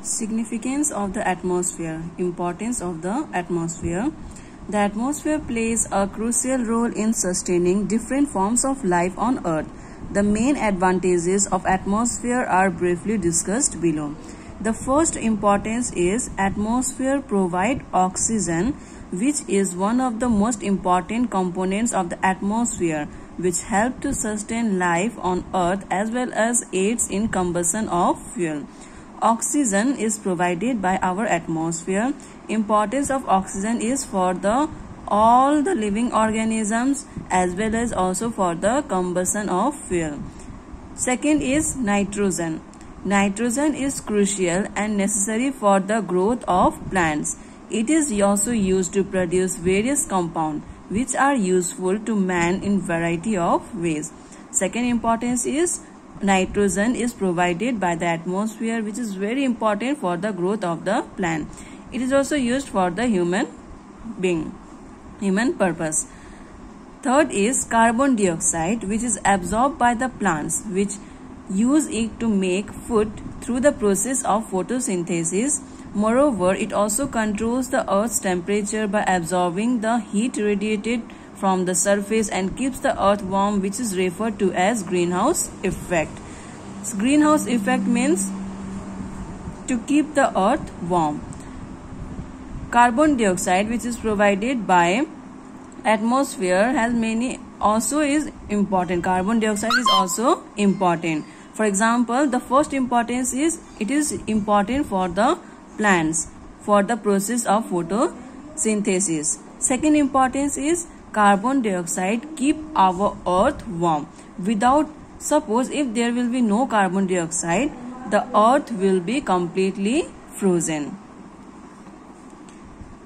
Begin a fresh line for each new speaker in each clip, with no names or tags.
Significance of the atmosphere. Importance of the atmosphere. The atmosphere plays a crucial role in sustaining different forms of life on Earth. The main advantages of atmosphere are briefly discussed below. The first importance is atmosphere provide oxygen, which is one of the most important components of the atmosphere, which help to sustain life on Earth as well as aids in combustion of fuel. Oxygen is provided by our atmosphere. Importance of oxygen is for all the living organisms as well as also for the combustion of fuel. Second is nitrogen. Nitrogen is crucial and necessary for the growth of plants. It is also used to produce various compounds which are useful to man in variety of ways. Second importance is nitrogen is provided by the atmosphere, which is very important for the growth of the plant. It is also used for the human purpose. Third is carbon dioxide, which is absorbed by the plants, which use it to make food through the process of photosynthesis. Moreover, it also controls the Earth's temperature by absorbing the heat radiated from the surface and keeps the Earth warm, which is referred to as greenhouse effect. So, greenhouse effect means to keep the Earth warm. Carbon dioxide, which is provided by atmosphere, has many also is important. Carbon dioxide is also important. For example, the first importance is it is important for the plants for the process of photosynthesis. Second importance is carbon dioxide keep our Earth warm. Suppose if there will be no carbon dioxide, the Earth will be completely frozen.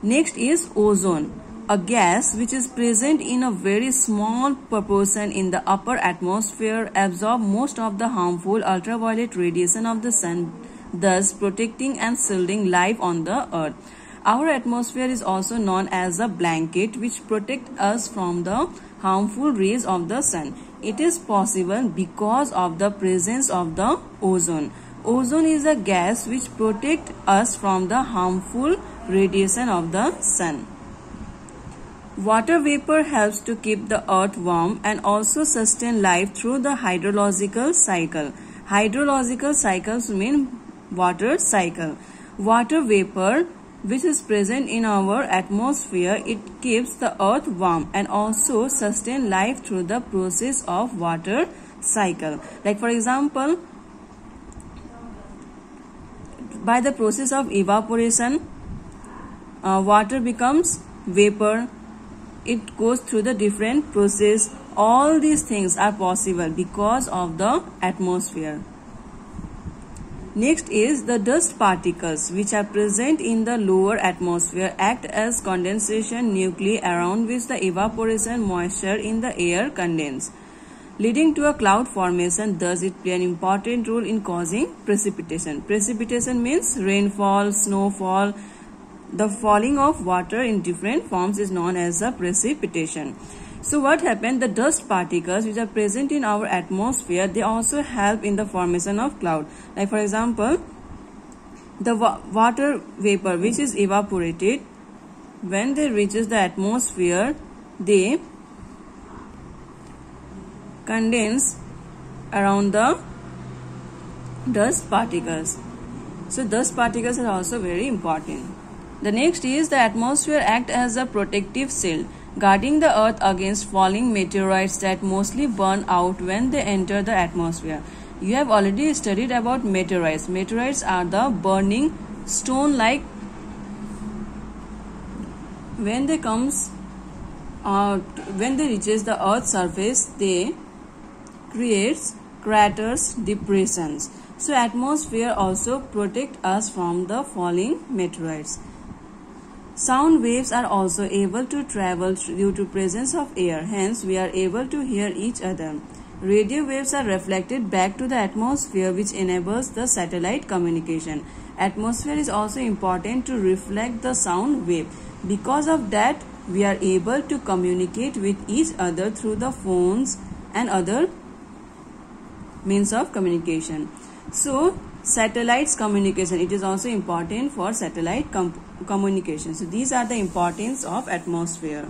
Next is ozone, a gas which is present in a very small proportion in the upper atmosphere, absorb most of the harmful ultraviolet radiation of the sun, thus protecting and shielding life on the Earth. Our atmosphere is also known as a blanket which protects us from the harmful rays of the sun. It is possible because of the presence of the ozone. Ozone is a gas which protects us from the harmful radiation of the sun. Water vapor helps to keep the Earth warm and also sustain life through the hydrological cycle. Hydrological cycles mean water cycle. Water vapor, which is present in our atmosphere, it keeps the Earth warm and also sustain life through the process of water cycle. Like for example, by the process of evaporation, water becomes vapor. It goes through the different process. All these things are possible because of the atmosphere. Next is the dust particles, which are present in the lower atmosphere, act as condensation nuclei around which the evaporation moisture in the air condenses, leading to a cloud formation. Thus, it plays an important role in causing precipitation. Precipitation means rainfall, snowfall. The falling of water in different forms is known as a precipitation. So what happened? The dust particles which are present in our atmosphere, they also help in the formation of cloud. Like for example, the water vapor which is evaporated, when they reaches the atmosphere, they condense around the dust particles. So dust particles are also very important. The next is the atmosphere acts as a protective shield, guarding the Earth against falling meteorites that mostly burn out when they enter the atmosphere. You have already studied about meteorites. Meteorites are the burning stone-like. When they reaches the Earth's surface, they creates craters, depressions. So atmosphere also protect us from the falling meteorites. Sound waves are also able to travel due to presence of air. Hence, we are able to hear each other. Radio waves are reflected back to the atmosphere, which enables the satellite communication. Atmosphere is also important to reflect the sound wave. Because of that, we are able to communicate with each other through the phones and other means of communication. So, Satellites communication. It is also important for satellite communication. So these are the importance of atmosphere.